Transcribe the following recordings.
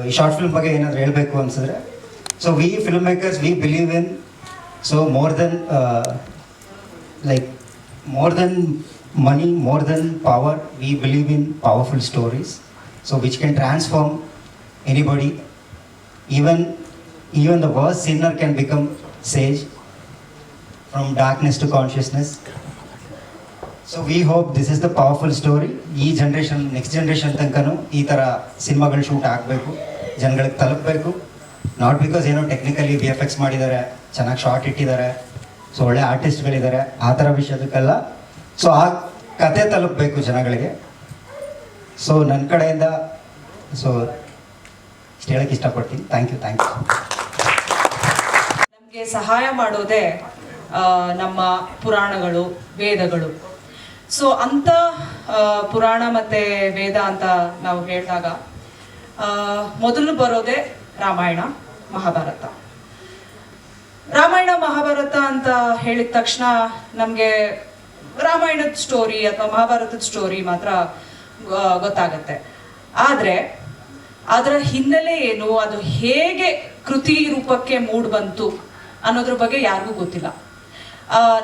ಈ short film ಬಗ್ಗೆ ಏನಾದರೂ ಹೇಳಬೇಕು ಅನ್ಸಿದ್ರೆ, so we film makers we believe in so more than money, more than power, we believe in powerful stories, so which can transform anybody. Even the worst sinner can become sage, from darkness to consciousness. So we hope this is the powerful story. Ee generation, next generation tankanu ee tara cinemagal shoot ಆಗಬೇಕು, ಜನಗಳಿಗೆ ತಲುಪಬೇಕು. Not because ಏನೋ technically VFX ಮಾಡಿದ್ದಾರೆ, ಚೆನ್ನಾಗಿ short ಇಟ್ಟಿದ್ದಾರೆ, so ಒಳ್ಳೆ ಆರ್ಟಿಸ್ಟ್ಗಳಿದ್ದಾರೆ, ಆ ಥರ ವಿಷಯದಕ್ಕೆಲ್ಲ. ಸೊ ಆ ಕತೆ ತಲುಪಬೇಕು ಜನಗಳಿಗೆ. ಸೊ ನನ್ನ ಕಡೆಯಿಂದ ಸೊ ಇಷ್ಟು ಹೇಳಕ್ಕೆ ಇಷ್ಟಪಡ್ತೀನಿ. Thank you. ನಮಗೆ ಸಹಾಯ ಮಾಡೋದೇ ನಮ್ಮ ಪುರಾಣಗಳು, ವೇದಗಳು. ಸೊ ಅಂಥ ಪುರಾಣ ಮತ್ತು ವೇದ ಅಂತ ನಾವು ಹೇಳಿದಾಗ ಮೊದಲು ಬರೋದೇ ರಾಮಾಯಣ ಮಹಾಭಾರತ. ರಾಮಾಯಣ ಮಹಾಭಾರತ ಅಂತ ಹೇಳಿದ ತಕ್ಷಣ ನಮಗೆ ರಾಮಾಯಣದ ಸ್ಟೋರಿ ಅಥವಾ ಮಹಾಭಾರತದ ಸ್ಟೋರಿ ಮಾತ್ರ ಗೊತ್ತಾಗತ್ತೆ. ಆದರೆ ಅದರ ಹಿನ್ನೆಲೆ ಏನು, ಅದು ಹೇಗೆ ಕೃತಿ ರೂಪಕ್ಕೆ ಮೂಡ್ ಬಂತು ಅನ್ನೋದ್ರ ಬಗ್ಗೆ ಯಾರಿಗೂ ಗೊತ್ತಿಲ್ಲ.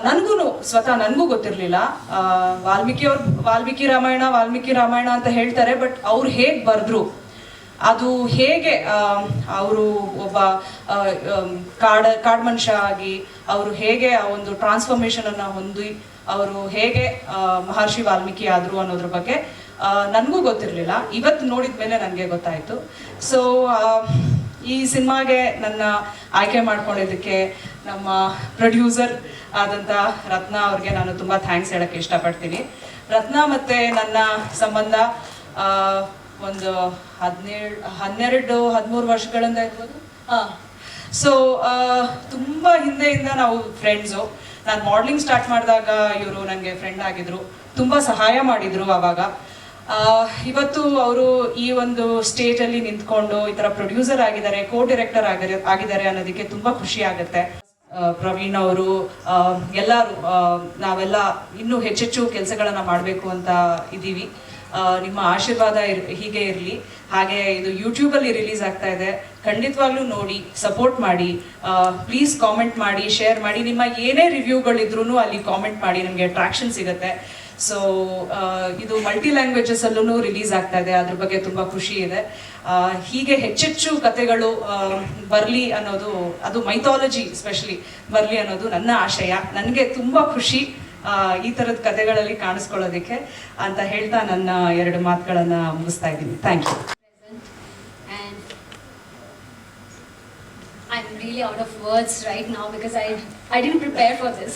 ನನಗೂ ಗೊತ್ತಿರಲಿಲ್ಲ. ವಾಲ್ಮೀಕಿ ರಾಮಾಯಣ ಅಂತ ಹೇಳ್ತಾರೆ, ಬಟ್ ಅವ್ರು ಹೇಗೆ ಬರೆದ್ರು, ಅದು ಹೇಗೆ ಅವರು ಒಬ್ಬ ಕಾಡ್ ಮನುಷ್ಯ ಆಗಿ ಅವರು ಹೇಗೆ ಆ ಒಂದು ಟ್ರಾನ್ಸ್ಫಾರ್ಮೇಶನ್ ಅನ್ನ ಹೊಂದಿ ಅವರು ಹೇಗೆ ಮಹರ್ಷಿ ವಾಲ್ಮೀಕಿ ಆದ್ರು ಅನ್ನೋದ್ರ ಬಗ್ಗೆ ನನಗೂ ಗೊತ್ತಿರಲಿಲ್ಲ. ಇವತ್ತು ನೋಡಿದ ಮೇಲೆ ನನಗೆ ಗೊತ್ತಾಯಿತು. ಸೊ ಈ ಸಿನಿಮಾಗೆ ನನ್ನ ಆಯ್ಕೆ ಮಾಡ್ಕೊಂಡಿದ್ದಕ್ಕೆ ನಮ್ಮ ಪ್ರೊಡ್ಯೂಸರ್ ಆದಂಥ ರತ್ನ ಅವ್ರಿಗೆ ನಾನು ತುಂಬ ಥ್ಯಾಂಕ್ಸ್ ಹೇಳೋಕ್ಕೆ ಇಷ್ಟಪಡ್ತೀನಿ. ರತ್ನ ಮತ್ತು ನನ್ನ ಸಂಬಂಧ ಒಂದು 12-13 ವರ್ಷಗಳಿಂದ ಇರ್ಬೋದು. ಸೊ ತುಂಬ ಹಿಂದೆಯಿಂದ ನಾವು ಫ್ರೆಂಡ್ಸು. ನಾನು ಮಾಡಲಿಂಗ್ ಸ್ಟಾರ್ಟ್ ಮಾಡಿದಾಗ ಇವರು ನನಗೆ ಫ್ರೆಂಡ್ ಆಗಿದ್ರು, ತುಂಬ ಸಹಾಯ ಮಾಡಿದರು ಆವಾಗ. ಇವತ್ತು ಅವರು ಈ ಒಂದು ಸ್ಟೇಜಲ್ಲಿ ನಿಂತ್ಕೊಂಡು ಈ ಥರ ಪ್ರೊಡ್ಯೂಸರ್ ಆಗಿದ್ದಾರೆ, ಡೈರೆಕ್ಟರ್ ಆಗಿದ್ದಾರೆ ಅನ್ನೋದಕ್ಕೆ ತುಂಬ ಖುಷಿ ಆಗುತ್ತೆ. ಪ್ರವೀಣ್ ಅವರು, ಎಲ್ಲರೂ ನಾವೆಲ್ಲ ಇನ್ನೂ ಹೆಚ್ಚೆಚ್ಚು ಕೆಲಸಗಳನ್ನು ಮಾಡಬೇಕು ಅಂತ ಇದ್ದೀವಿ. ನಿಮ್ಮ ಆಶೀರ್ವಾದ ಹೀಗೆ ಇರಲಿ. ಹಾಗೆ ಇದು ಯೂಟ್ಯೂಬಲ್ಲಿ ರಿಲೀಸ್ ಆಗ್ತಾ ಇದೆ, ಖಂಡಿತವಾಗ್ಲೂ ನೋಡಿ, ಸಪೋರ್ಟ್ ಮಾಡಿ, ಪ್ಲೀಸ್ ಕಾಮೆಂಟ್ ಮಾಡಿ, ಶೇರ್ ಮಾಡಿ. ನಿಮ್ಮ ಏನೇ ರಿವ್ಯೂಗಳಿದ್ರೂ ಅಲ್ಲಿ ಕಾಮೆಂಟ್ ಮಾಡಿ, ನಮಗೆ ಅಟ್ರಾಕ್ಷನ್ ಸಿಗುತ್ತೆ. ಸೊ ಇದು ಮಲ್ಟಿ ಲ್ಯಾಂಗ್ವೇಜಸಲ್ಲೂ ರಿಲೀಸ್ ಆಗ್ತಾ ಇದೆ, ಅದ್ರ ಬಗ್ಗೆ ತುಂಬ ಖುಷಿ ಇದೆ. ಹೀಗೆ ಹೆಚ್ಚೆಚ್ಚು ಕತೆಗಳು ಬರಲಿ ಅನ್ನೋದು, ಅದು ಮೈಥಾಲಜಿ ಸ್ಪೆಷಲಿ ಬರಲಿ ಅನ್ನೋದು ನನ್ನ ಆಶಯ. ನನಗೆ ತುಂಬ ಖುಷಿ ಈ ಥರದ ಕಥೆಗಳಲ್ಲಿ ಕಾಣಿಸ್ಕೊಳ್ಳೋದಕ್ಕೆ ಅಂತ ಹೇಳ್ತಾ ನನ್ನ 2 ಮಾತುಗಳನ್ನು ಮುಗಿಸ್ತಾ ಇದ್ದೀನಿ. Thank you. I'm really out of words right now because I didn't prepare for this.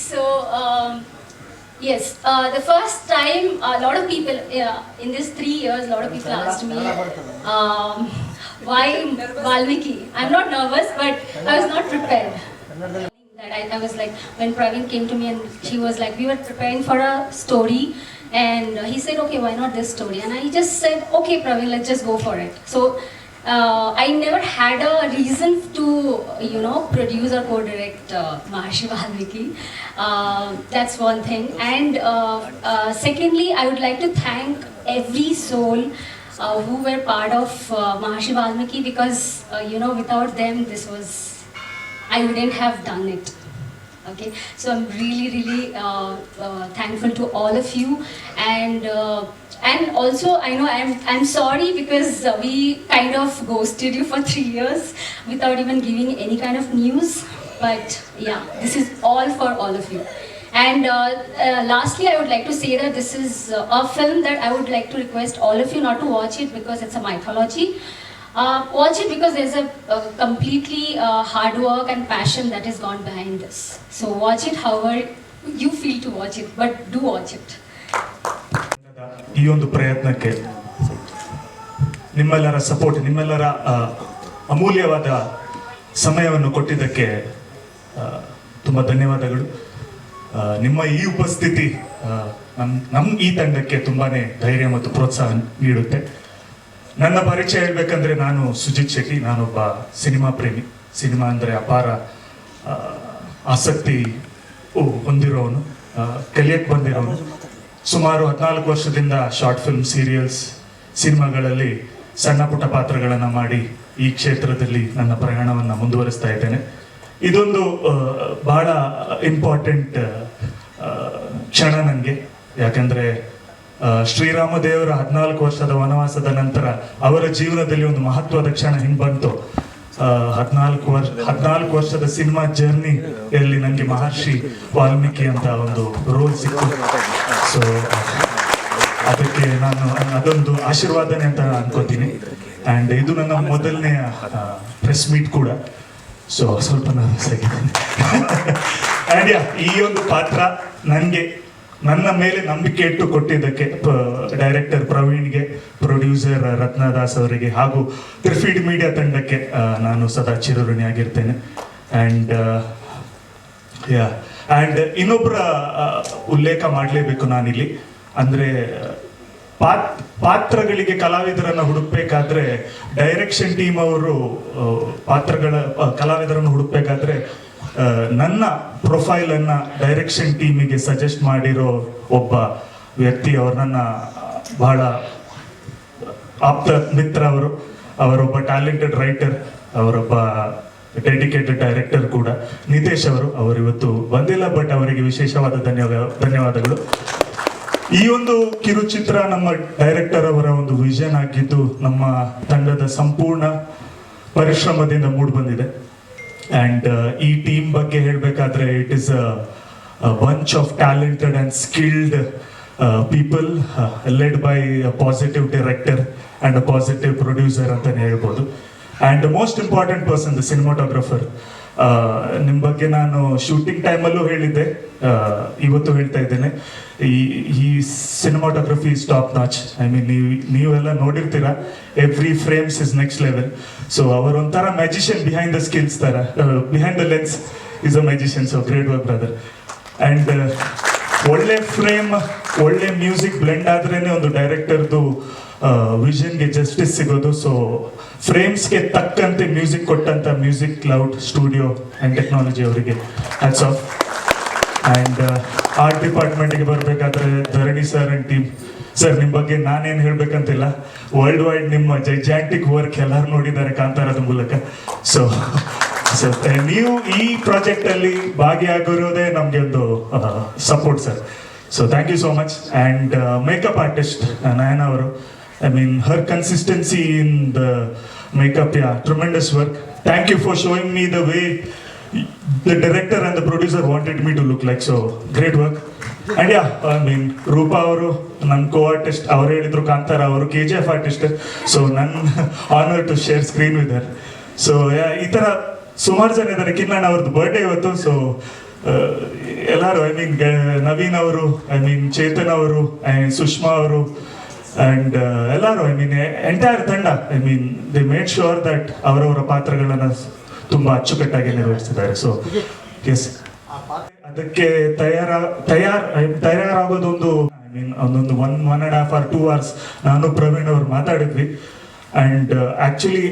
So yes, the first time a lot of people in these 3 years, a lot of people asked me why Valmiki. I'm not nervous, but I was not prepared. That I was like, when Praveen came to me and he was like, we were preparing for a story and he said, okay, why not this story? And I just said, okay Praveen, let's just go for it. So I never had a reason to, produce or co-direct Maharshi Valmiki. That's one thing. And secondly, I would like to thank every soul who were part of Maharshi Valmiki, because without them I wouldn't have done it. Okay, so I'm really thankful to all of you, and also I know I'm sorry because we kind of ghosted you for 3 years without even giving any kind of news. But yeah, this is all for all of you. And lastly, I would like to say that this is a film that I would like to request all of you not to watch it because it's a mythology. Watch it because there's a completely hard work and passion that has gone behind this. So watch it however you feel to watch it, but do watch it. ಈ ಒಂದು ಪ್ರಯತ್ನಕ್ಕೆ ನಿಮ್ಮೆಲ್ಲರ support, ನಿಮ್ಮೆಲ್ಲರ ಅಮೂಲ್ಯವಾದ ಸಮಯವನ್ನು ಕೊಟ್ಟಿದ್ದಕ್ಕೆ ತುಂಬ ಧನ್ಯವಾದಗಳು. ನಿಮ್ಮ ಈ ಉಪಸ್ಥಿತಿ ನಮ್ಮ ಈ ತಂಡಕ್ಕೆ ತುಂಬಾನೇ ಧೈರ್ಯ ಮತ್ತು ಪ್ರೋತ್ಸಾಹ ನೀಡುತ್ತೆ. ನನ್ನ ಪರಿಚಯ ಹೇಳ್ಬೇಕಂದ್ರೆ, ನಾನು ಸುಜಿತ್ ಶೆಟ್ಟಿ. ನಾನೊಬ್ಬ ಸಿನಿಮಾ ಪ್ರೇಮಿ. ಸಿನಿಮಾ ಅಂದರೆ ಅಪಾರ ಆಸಕ್ತಿ ಹೊಂದಿರೋನು, ಕಲಿಯಕ್ಕೆ ಬಂದಿರೋನು. ಸುಮಾರು 14 ವರ್ಷದಿಂದ ಶಾರ್ಟ್ ಫಿಲ್ಮ್, ಸೀರಿಯಲ್ಸ್, ಸಿನಿಮಾಗಳಲ್ಲಿ ಸಣ್ಣ ಪುಟ್ಟ ಪಾತ್ರಗಳನ್ನು ಮಾಡಿ ಈ ಕ್ಷೇತ್ರದಲ್ಲಿ ನನ್ನ ಪ್ರಯಾಣವನ್ನು ಮುಂದುವರಿಸ್ತಾ ಇದ್ದೇನೆ. ಇದೊಂದು ಬಹಳ ಇಂಪಾರ್ಟೆಂಟ್ ಕ್ಷಣ ನನಗೆ. ಯಾಕಂದ್ರೆ ಶ್ರೀರಾಮ ದೇವರ 14 ವರ್ಷದ ವನವಾಸದ ನಂತರ ಅವರ ಜೀವನದಲ್ಲಿ ಒಂದು ಮಹತ್ವದ ಕ್ಷಣ ಹಿಂಗೆ ಬಂತು. 14 ವರ್ಷದ ಸಿನಿಮಾ ಜರ್ನಿಯಲ್ಲಿ ನನಗೆ ಮಹರ್ಷಿ ವಾಲ್ಮೀಕಿ ಅಂತ ಒಂದು ರೋಲ್ ಸಿಕ್ತು. ಸೊ ಅದಕ್ಕೆ ನಾನು ಅದೊಂದು ಆಶೀರ್ವಾದನೆ ಅಂತ ಅನ್ಕೋತೀನಿ. ಆ್ಯಂಡ್ ಇದು ನನ್ನ ಮೊದಲನೇ ಪ್ರೆಸ್ ಮೀಟ್ ಕೂಡ. ಸೊ ಸ್ವಲ್ಪ ನರ್ವಸ್ ಆಗಿದ್ದೀನಿ. ಆ್ಯಂಡ್ ಈ ಒಂದು ಪಾತ್ರ ನನಗೆ ನನ್ನ ಮೇಲೆ ನಂಬಿಕೆ ಇಟ್ಟು ಕೊಟ್ಟಿದ್ದಕ್ಕೆ ಡೈರೆಕ್ಟರ್ ಪ್ರವೀಣ್ಗೆ, ಪ್ರೊಡ್ಯೂಸರ್ ರತ್ನದಾಸ್ ಅವರಿಗೆ ಹಾಗೂ ತ್ರಿಫೀಡ್ ಮೀಡಿಯಾ ತಂಡಕ್ಕೆ ನಾನು ಸದಾ ಚಿರಋಣಿಯಾಗಿರ್ತೇನೆ. ಆ್ಯಂಡ್ ಇನ್ನೊಬ್ಬರ ಉಲ್ಲೇಖ ಮಾಡಲೇಬೇಕು ನಾನಿಲ್ಲಿ. ಅಂದರೆ ಪಾತ್ರಗಳಿಗೆ ಕಲಾವಿದರನ್ನು ಹುಡುಕ್ಬೇಕಾದ್ರೆ ಡೈರೆಕ್ಷನ್ ಟೀಮ್ ಅವರು ಕಲಾವಿದರನ್ನು ಹುಡುಕ್ಬೇಕಾದ್ರೆ ನನ್ನ ಪ್ರೊಫೈಲನ್ನು ಡೈರೆಕ್ಷನ್ ಟೀಮಿಗೆ ಸಜೆಸ್ಟ್ ಮಾಡಿರೋ ಒಬ್ಬ ವ್ಯಕ್ತಿ, ಅವರು ನನ್ನ ಬಹಳ ಆಪ್ತ ಮಿತ್ರ. ಅವರೊಬ್ಬ ಟ್ಯಾಲೆಂಟೆಡ್ ರೈಟರ್, ಅವರೊಬ್ಬ ಡೆಡಿಕೇಟೆಡ್ ಡೈರೆಕ್ಟರ್ ಕೂಡ, ನಿತೇಶ್ ಅವರು ಇವತ್ತು ಬಂದಿಲ್ಲ, ಬಟ್ ಅವರಿಗೆ ವಿಶೇಷವಾದ ಧನ್ಯವಾದಗಳು. ಈ ಒಂದು ಕಿರುಚಿತ್ರ ನಮ್ಮ ಡೈರೆಕ್ಟರ್ ಅವರ ಒಂದು ವಿಷನ್ ಆಗಿದ್ದು ನಮ್ಮ ತಂಡದ ಸಂಪೂರ್ಣ ಪರಿಶ್ರಮದಿಂದ ಮೂಡಿ ಬಂದಿದೆ. ಆ್ಯಂಡ್ ಈ ಟೀಮ್ ಬಗ್ಗೆ ಹೇಳಬೇಕಾದ್ರೆ it is a bunch of talented and skilled people led by a positive director and a positive producer ಅಂತಲೇ ಹೇಳ್ಬೋದು. And most important person the cinematographer. ನಿಮ್ಮ ಬಗ್ಗೆ ನಾನು ಶೂಟಿಂಗ್ ಟೈಮಲ್ಲೂ ಹೇಳಿದ್ದೆ, ಇವತ್ತು ಹೇಳ್ತಾ ಇದ್ದೇನೆ. ಈ cinematography is top notch. I mean ನೀವೆಲ್ಲ ನೋಡಿರ್ತೀರ, every frames is next level. So ಅವರೊಂಥರ ಮ್ಯಾಜಿಷಿಯನ್ ಬಿಹೈಂಡ್ ದ ಸ್ಕಿಲ್ಸ್ ಥರ, behind the lens is a magician. So great work brother. And ಒಳ್ಳೆ ಫ್ರೇಮ್, ಒಳ್ಳೆ ಮ್ಯೂಸಿಕ್ ಬ್ಲೆಂಡ್ ಆದ್ರೇ ಒಂದು ಡೈರೆಕ್ಟರ್ದು ವಿಷನ್ಗೆ ಜಸ್ಟಿಸ್ ಸಿಗೋದು. So ಫ್ರೇಮ್ಸ್ಗೆ ತಕ್ಕಂತೆ ಮ್ಯೂಸಿಕ್ ಕೊಟ್ಟಂತ music cloud studio and technology ಅವರಿಗೆ ಹ್ಯಾಟ್ಸ್ ಆಫ್. ಆ್ಯಂಡ್ ಆರ್ಟ್ ಡಿಪಾರ್ಟ್ಮೆಂಟ್ಗೆ ಬರಬೇಕಾದ್ರೆ ಧರಣಿ ಸರ್ ಆ್ಯಂಡ್ ಟೀಮ್. ಸರ್, ನಿಮ್ಮ ಬಗ್ಗೆ ನಾನೇನು ಹೇಳ್ಬೇಕಂತಿಲ್ಲ, ವರ್ಲ್ಡ್ ವೈಡ್ ನಿಮ್ಮ ಜೈಜಾಂಟಿಕ್ ವರ್ಕ್ ಎಲ್ಲರೂ ನೋಡಿದ್ದಾರೆ ಕಾಂತಾರದ ಮೂಲಕ. ಸೊ ನೀವು ಈ ಪ್ರಾಜೆಕ್ಟಲ್ಲಿ ಭಾಗಿಯಾಗಿರೋದೇ ನಮಗೆ ಒಂದು support sir. So thank you so much. And makeup artist Nayana ಅವರು, I mean, her consistency in the makeup, tremendous work. Thank you for showing me the way the director and the producer wanted me to look like. So, great work. And I mean, Rupa ಅವರು ನನ್ನ co-artist, ಅವರು ಹೇಳಿದ್ರು ಕಾಂತಾರ ಅವರು KGF artist. So, ನನ್ನ honor to share screen with her. So, ಈ ಥರ ಸುಮಾರು ಜನ ಇದ್ದಾರೆ. ಕಿರಣ್ ಅವ್ರದ್ದು ಬರ್ಡೇ ಇವತ್ತು. ಸೊ ಎಲ್ಲರೂ, ಐ ಮೀನ್ ನವೀನ್ ಅವರು, ಐ ಮೀನ್ ಚೇತನ್ ಅವರು, ಸುಷ್ಮಾ ಅವರು, ಆ್ಯಂಡ್ ಎಲ್ಲರೂ, ಐ ಮೀನ್ ಎಂಟೈರ್ ತಂಡ, I mean they made sure that ಅವರವರ ಪಾತ್ರಗಳನ್ನು ತುಂಬ ಅಚ್ಚುಕಟ್ಟಾಗಿ ನಿರ್ವಹಿಸಿದ್ದಾರೆ. ಸೊ ಎಸ್, ಅದಕ್ಕೆ ತಯಾರಾಗೋದೊಂದು, ಐ ಮೀನ್ ಒಂದೊಂದು 1.5 or 2 hours ನಾನು ಪ್ರವೀಣ್ ಅವ್ರು ಮಾತಾಡಿದ್ವಿ. ಆ್ಯಂಡ್ ಆ್ಯಕ್ಚುಲಿ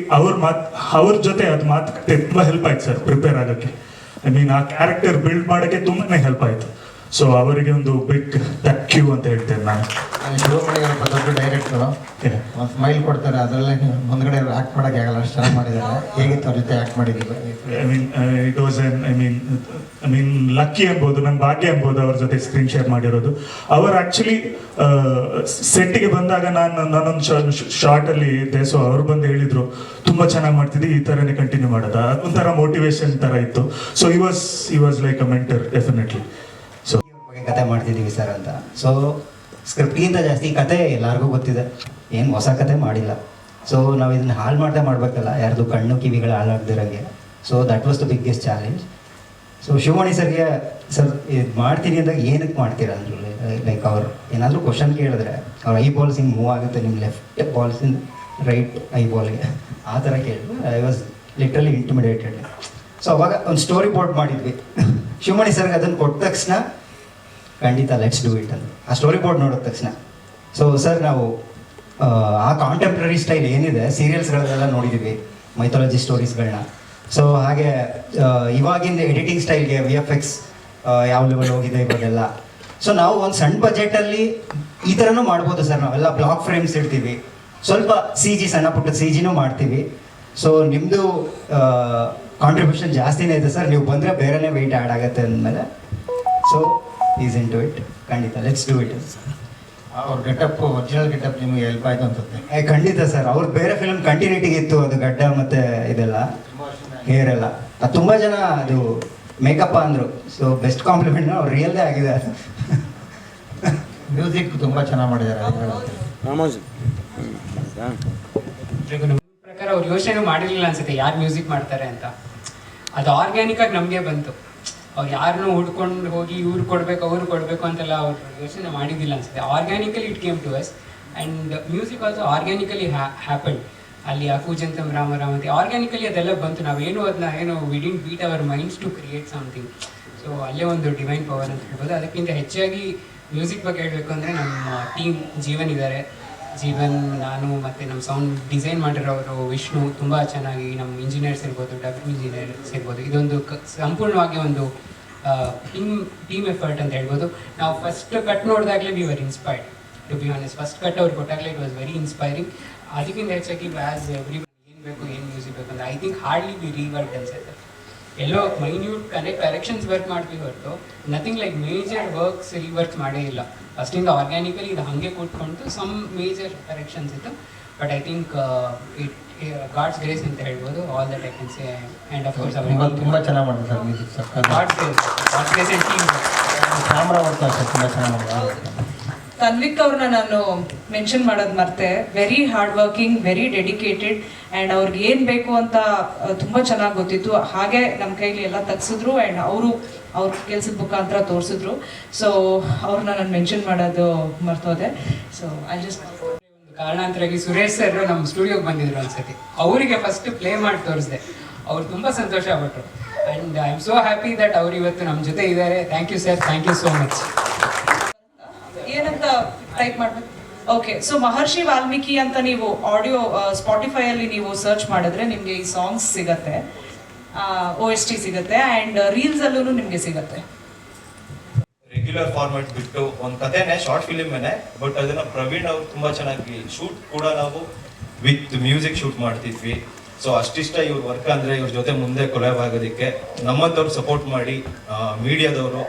ಅವ್ರ ಜೊತೆ ಅದು ಮಾತುಕತೆ ತುಂಬ ಹೆಲ್ಪ್ ಆಯ್ತು ಸರ್ ಪ್ರಿಪೇರ್ ಆಗೋಕ್ಕೆ. ಐ ಮೀನ್ ಆ ಕ್ಯಾರೆಕ್ಟರ್ ಬಿಲ್ಡ್ ಮಾಡೋಕ್ಕೆ ತುಂಬಾ ಹೆಲ್ಪ್ ಆಯಿತು. ಸೊ ಅವರಿಗೆ ಒಂದು ಬಿಗ್ ಥ್ಯಾಂಕ್ ಯು ಅಂತ ಹೇಳ್ತೇನೆ ನಾನು. ಶಿವಮಣಿಯವರೊಬ್ಬ ದೊಡ್ಡ ಡೈರೆಕ್ಟರು, ಒಂದು ಸ್ಮೈಲ್ ಕೊಡ್ತಾರೆ, ಅದರಲ್ಲೇ ಮುಂದ್ಗಡೆ ಆ್ಯಕ್ಟ್ ಮಾಡೋಕ್ಕೆ ಆಗಲ್ಲ, ಅಷ್ಟು ಚೆನ್ನಾಗಿ ಮಾಡಿದ್ದಾರೆ. ಹೇಗಿತ್ತು ಅವ್ರ ಜೊತೆ ಆ್ಯಕ್ಟ್ ಮಾಡಿದ್ದೀವಿ? I mean it was I mean lucky ಅನ್ಬೋದು, ನನ್ನ ಭಾಗ್ಯ ಅನ್ಬೋದು ಅವ್ರ ಜೊತೆ ಸ್ಕ್ರೀನ್ ಶೇರ್ ಮಾಡಿರೋದು. ಅವರು ಆ್ಯಕ್ಚುಲಿ ಸೆಟ್ಟಿಗೆ ಬಂದಾಗ ನಾನೊಂದು ಶಾರ್ಟಲ್ಲಿ ಇದ್ದೆ. ಸೊ ಅವ್ರು ಬಂದು ಹೇಳಿದರು, ತುಂಬ ಚೆನ್ನಾಗಿ ಮಾಡ್ತಿದ್ದಿ, ಈ ಥರನೇ ಕಂಟಿನ್ಯೂ ಮಾಡೋದು. ಅದೊಂಥರ ಮೋಟಿವೇಶನ್ ಥರ ಇತ್ತು. ಸೊ ಈ was like a mentor definitely. So ಕತೆ ಮಾಡ್ತಿದ್ದೀವಿ ಸರ್ ಅಂತ. ಸೊ ಸ್ಕ್ರಿಪ್ಟ್ಗಿಂತ ಜಾಸ್ತಿ ಕತೆ ಎಲ್ಲರಿಗೂ ಗೊತ್ತಿದೆ, ಏನು ಹೊಸ ಕತೆ ಮಾಡಿಲ್ಲ. ಸೊ ನಾವು ಇದನ್ನ ಹಾಳು ಮಾಡದೆ ಮಾಡಬೇಕಲ್ಲ, ಯಾರ್ದು ಕಣ್ಣು ಕಿವಿಗಳು ಹಾಳಾಗ್ದಿರಂಗೆ. So that was the biggest challenge. So Shivamani ಸರ್ಗೆ, ಸರ್ ಇದು ಮಾಡ್ತೀನಿ ಅಂದಾಗ ಏನಕ್ಕೆ ಮಾಡ್ತೀರಾ ಅಂದರು. ಲೈಕ್ ಅವ್ರು ಏನಾದರೂ ಕ್ವಶನ್ ಕೇಳಿದ್ರೆ ಅವ್ರ ಐ ಬಾಲ್ಸ್ ಹಿಂಗೆ ಮೂವ್ ಆಗುತ್ತೆ ನಿಮ್ಮ ಲೆಫ್ಟ್ ಬಾಲ್ಸಿಂದ ರೈಟ್ ಐ ಬಾಲ್ಗೆ, ಆ ಥರ ಕೇಳಿದ್ರು. I was literally intimidated. So ಅವಾಗ ಒಂದು ಸ್ಟೋರಿ ಬೋರ್ಡ್ ಮಾಡಿದ್ವಿ. ಶಿವಮಣಿ ಸರ್ಗೆ ಅದನ್ನು ಕೊಟ್ಟ ತಕ್ಷಣ ಖಂಡಿತ ಲೆಟ್ಸ್ ಡೂ ಇಟ್ ಅಂತ. ಆ ಸ್ಟೋರಿ ಬೋರ್ಡ್ ನೋಡಿದ ತಕ್ಷಣ, ಸೊ ಸರ್ ನಾವು ಆ ಕಾಂಟೆಂಪ್ರರಿ ಸ್ಟೈಲ್ ಏನಿದೆ ಸೀರಿಯಲ್ಸ್ಗಳನ್ನೆಲ್ಲ ನೋಡಿದ್ದೀವಿ, ಮೈಥಾಲಜಿ ಸ್ಟೋರೀಸ್ಗಳನ್ನ. ಸೊ ಹಾಗೆ ಇವಾಗಿಂದ ಎಡಿಟಿಂಗ್ ಸ್ಟೈಲ್ಗೆ VFX ಯಾವ ಲೆವೆಲ್ ಹೋಗಿದೆ ಇವಾಗೆಲ್ಲ. ಸೊ ನಾವು ಒಂದು ಸಣ್ಣ ಬಜೆಟಲ್ಲಿ ಈ ಥರನೂ ಮಾಡ್ಬೋದು ಸರ್. ನಾವೆಲ್ಲ ಬ್ಲಾಕ್ ಫ್ರೇಮ್ಸ್ ಇಡ್ತೀವಿ. ಸ್ವಲ್ಪ ಸಿ ಜಿ, ಸಣ್ಣ ಪುಟ್ಟ ಸಿ ಜಿನೂ ಮಾಡ್ತೀವಿ. ಸೊ ನಿಮ್ಮದು ಕಾಂಟ್ರಿಬ್ಯೂಷನ್ ಜಾಸ್ತಿನೇ ಇದೆ ಸರ್. ನೀವು ಬಂದರೆ ಬೇರೆನೇ ವೆಯ್ಟ್ ಆ್ಯಡ್ ಆಗುತ್ತೆ ಅಂದಮೇಲೆ. So is into it. ಖಂಡಿತ ಲೆಟ್ಸ್ ಡೂ ಇಟ್. ಅವ್ರ ಗೆಟಪ್, ಒರಿಜಿನಲ್ ಗೆಟಪ್ ನಿಮಗೆ ಹೆಲ್ಪ್ ಆಯ್ತು ಅನ್ಸುತ್ತೆ. ಖಂಡಿತ ಸರ್. ಅವ್ರು ಬೇರೆ ಫಿಲ್ಮ್ ಕಂಟಿನ್ಯೂಟಿಗೆ ಇತ್ತು ಅದು ಗಡ್ಡ ಮತ್ತು ಇದೆಲ್ಲ ಹೇರ್ ಎಲ್ಲ. ಅದು ತುಂಬ ಜನ ಅದು ಮೇಕಪ್ ಅಂದರು. ಸೊ ಬೆಸ್ಟ್ ಕಾಂಪ್ಲಿಮೆಂಟ್ ಅವ್ರು ರಿಯಲ್ದೇ ಆಗಿದೆ. ಮ್ಯೂಸಿಕ್ ತುಂಬ ಚೆನ್ನಾಗಿ ಮಾಡಿದ್ದಾರೆ. ನಮ್ಮ ಪ್ರಕಾರ ಅವ್ರು ಯೋಚನೆ ಮಾಡಿರಲಿಲ್ಲ ಅನ್ಸುತ್ತೆ ಯಾರು ಮ್ಯೂಸಿಕ್ ಮಾಡ್ತಾರೆ ಅಂತ. ಅದು ಆರ್ಗ್ಯಾನಿಕ್ ಆಗಿ ನಮಗೆ ಬಂತು. ಅವ್ರು ಯಾರನ್ನೂ ಹುಡ್ಕೊಂಡು ಹೋಗಿ ಇವ್ರು ಕೊಡಬೇಕು ಅವ್ರು ಕೊಡಬೇಕು ಅಂತೆಲ್ಲ ಅವ್ರು ಯೋಚನೆ ಮಾಡಿದ್ದಿಲ್ಲ ಅನ್ಸುತ್ತೆ. Organically it came to us and music also organically happen. ಅಲ್ಲಿ ಆ ಕೂಜಂತಂ ರಾಮ ರಾಮಂತಿ ಆರ್ಗ್ಯಾನಿಕಲಿ ಅದೆಲ್ಲ ಬಂತು. ನಾವೇನು ಅದನ್ನ we didn't beat our minds to create something. So ಅಲ್ಲೇ ಒಂದು ಡಿವೈನ್ ಪವರ್ ಅಂತ ಹೇಳ್ಬೋದು. ಅದಕ್ಕಿಂತ ಹೆಚ್ಚಾಗಿ ಮ್ಯೂಸಿಕ್ ಬಗ್ಗೆ ಹೇಳಬೇಕು ಅಂದರೆ ನಮ್ಮ ಟೀಮ್ ಜೀವನ್ ಇದ್ದಾರೆ. ಜೀವನ್, ನಾನು ಮತ್ತು ನಮ್ಮ ಸೌಂಡ್ ಡಿಸೈನ್ ಮಾಡಿರೋರು ವಿಷ್ಣು ತುಂಬ ಚೆನ್ನಾಗಿ, ನಮ್ಮ ಇಂಜಿನಿಯರ್ಸ್ ಇರ್ಬೋದು, ಡಬ್ಬಿಂಗ್ ಇಂಜಿನಿಯರ್ಸ್ ಇರ್ಬೋದು. ಇದೊಂದು ಸಂಪೂರ್ಣವಾಗಿ ಒಂದು ಟೀಮ್ ಎಫರ್ಟ್ ಅಂತ ಹೇಳ್ಬೋದು. ನಾವು ಫಸ್ಟ್ ಕಟ್ ನೋಡಿದಾಗಲೇ we were inspired to be honest. First cut ಅವ್ರು ಕೊಟ್ಟಾಗಲೇ ಇಟ್ ವಾಸ್ ವೆರಿ ಇನ್ಸ್ಪೈರಿಂಗ್. ಅದಕ್ಕಿಂತ ಹೆಚ್ಚಾಗಿ ಆ್ಯಸ್ ಎವ್ರಿ ಏನು ಬೇಕು ಏನು ಮ್ಯೂಸಿಕ್ ಬೇಕು ಅಂತ I think hardly we rework ಅನ್ಸುತ್ತೆ. ಎಲ್ಲೋ ಮೈನ್ಯೂಟ್ ಕರೆಕ್ಷನ್ಸ್ ವರ್ಕ್ ಮಾಡ್ತೀವಿ ಹೊರತು nothing like major works rework ಮಾಡೇ ಇಲ್ಲ. ಫಸ್ಟಿಂದ ಆರ್ಗ್ಯಾನಿಕಲಿ ಇದು ಹಾಗೆ ಕೂತ್ಕೊಂಡು ಸಮ್ ಮೇಜರ್ ಕರೆಕ್ಷನ್ಸ್ ಇತ್ತು. But I think it God's grace ಅಂತ ಹೇಳ್ಬೋದು. All that I can say. And of course ತುಂಬ ಚೆನ್ನಾಗಿ ಮಾಡಿದ್ದಾರೆ sir music. God's grace and team camera work ಅಷ್ಟೇ ತುಂಬ ಚೆನ್ನಾಗಿ ಮಾಡಿದ್ದಾರೆ. ತನ್ವಿಕ್ ಅವ್ರನ್ನ ನಾನು ಮೆನ್ಷನ್ ಮಾಡೋದು ಮರ್ತೆ. Very hard working, very dedicated and ಅವ್ರಿಗೆ ಏನು ಬೇಕು ಅಂತ ತುಂಬ ಚೆನ್ನಾಗಿ ಗೊತ್ತಿತ್ತು. ಹಾಗೆ ನಮ್ಮ ಕೈಲಿ ಎಲ್ಲ ತೆಗ್ಸಿದ್ರು ಆ್ಯಂಡ್ ಅವ್ರ ಕೆಲಸದ ಮುಖಾಂತರ ತೋರಿಸಿದ್ರು. ಸೊ ಅವ್ರನ್ನ ನಾನು ಮೆನ್ಷನ್ ಮಾಡೋದು ಮರ್ತೋದೆ. ಸೊ ಐ ಜಸ್ಟ್ ಒಂದು ಕಾರಣಾಂತರಾಗಿ ಸುರೇಶ್ ಸರ್ ನಮ್ಮ ಸ್ಟುಡಿಯೋಗೆ ಬಂದಿದ್ರು ಅನ್ಸತಿ. ಅವರಿಗೆ ಫಸ್ಟ್ ಪ್ಲೇ ಮಾಡಿ ತೋರಿಸಿದೆ. ಅವ್ರು ತುಂಬ ಸಂತೋಷ ಪಟ್ಟರು. And I am so happy that ಅವ್ರು ಇವತ್ತು ನಮ್ಮ ಜೊತೆ ಇದ್ದಾರೆ. Thank you sir, thank you so much. ಏನಂತ ಟೈಪ್ ಮಾಡಬೇಕು? ಓಕೆ. ಸೊ ಮಹರ್ಷಿ ವಾಲ್ಮೀಕಿ ಅಂತ ನೀವು ಆಡಿಯೋ ಸ್ಪಾಟಿಫೈಯಲ್ಲಿ ನೀವು ಸರ್ಚ್ ಮಾಡಿದ್ರೆ ನಿಮಗೆ ಈ ಸಾಂಗ್ಸ್ ಸಿಗತ್ತೆ, OST ಸಿಗುತ್ತೆ ಆ್ಯಂಡ್ ರೀಲ್ಸಲ್ಲೂ ನಿಮಗೆ ಸಿಗತ್ತೆ. ರೆಗ್ಯುಲರ್ ಫಾರ್ಮ್ಯಾಟ್ ಬಿಟ್ಟು ಒಂದು ಕಥೆನೇ ಶಾರ್ಟ್ ಫಿಲಿಮೇನೆ, ಬಟ್ ಅದನ್ನ ಪ್ರವೀಣ್ ಅವ್ರು ತುಂಬಾ ಚೆನ್ನಾಗಿ ಶೂಟ್ ಕೂಡ ನಾವು ವಿತ್ ಮ್ಯೂಸಿಕ್ ಶೂಟ್ ಮಾಡ್ತಿದ್ವಿ. ಸೊ ಅಷ್ಟಿಷ್ಟ ಇವ್ರ ವರ್ಕ್ ಅಂದ್ರೆ ಇವ್ರ ಜೊತೆ ಮುಂದೆ ಕೊಲಾಬ್ ಆಗೋದಕ್ಕೆ ನಮ್ಮಂತವ್ರು ಸಪೋರ್ಟ್ ಮಾಡಿ, ಮೀಡಿಯಾದವರು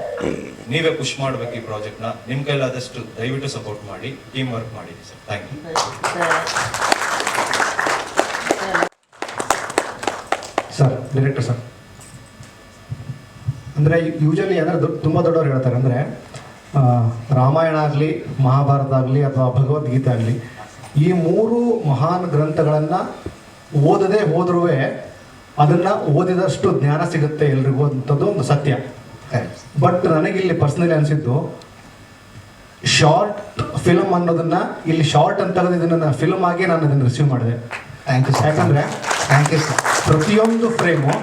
ನೀವೇ ಪುಷ್ ಮಾಡ್ಬೇಕು ಈ ಪ್ರಾಜೆಕ್ಟ್ನ. ನಿಮ್ಮ ಕೈಲಾದಷ್ಟು ದಯವಿಟ್ಟು ಸಪೋರ್ಟ್ ಮಾಡಿ, ಟೀಮ್ ವರ್ಕ್ ಮಾಡಿ sir. Thank you sir. Director sir, ಅಂದರೆ ಯೂಶಲಿ ಏನಾದ್ರು ತುಂಬ ದೊಡ್ಡವ್ರು ಹೇಳ್ತಾರೆ ಅಂದರೆ ರಾಮಾಯಣ ಆಗಲಿ, ಮಹಾಭಾರತ ಆಗಲಿ ಅಥವಾ ಭಗವದ್ಗೀತೆ ಆಗಲಿ, ಈ ಮೂರು ಮಹಾನ್ ಗ್ರಂಥಗಳನ್ನು ಓದದೇ ಹೋದ್ರೂ ಅದನ್ನು ಓದಿದಷ್ಟು ಜ್ಞಾನ ಸಿಗುತ್ತೆ ಎಲ್ರಿಗೂ ಅಂಥದ್ದು ಒಂದು ಸತ್ಯ. ಬಟ್ ನನಗಿಲ್ಲಿ ಪರ್ಸ್ನಲಿ ಅನಿಸಿದ್ದು ಶಾರ್ಟ್ ಫಿಲ್ಮ್ ಅನ್ನೋದನ್ನು ಇಲ್ಲಿ ಶಾರ್ಟ್ ಅಂತ ತೆಗೆದು ಇದನ್ನು ಫಿಲ್ಮ್ ಆಗಿ ನಾನು ಇದನ್ನು ರಿಸೀವ್ ಮಾಡಿದೆ. Thank you. ಯಾಕಂದರೆ ಥ್ಯಾಂಕ್ ಯು ಸರ್. ಪ್ರತಿಯೊಂದು ಫ್ರೇಮು,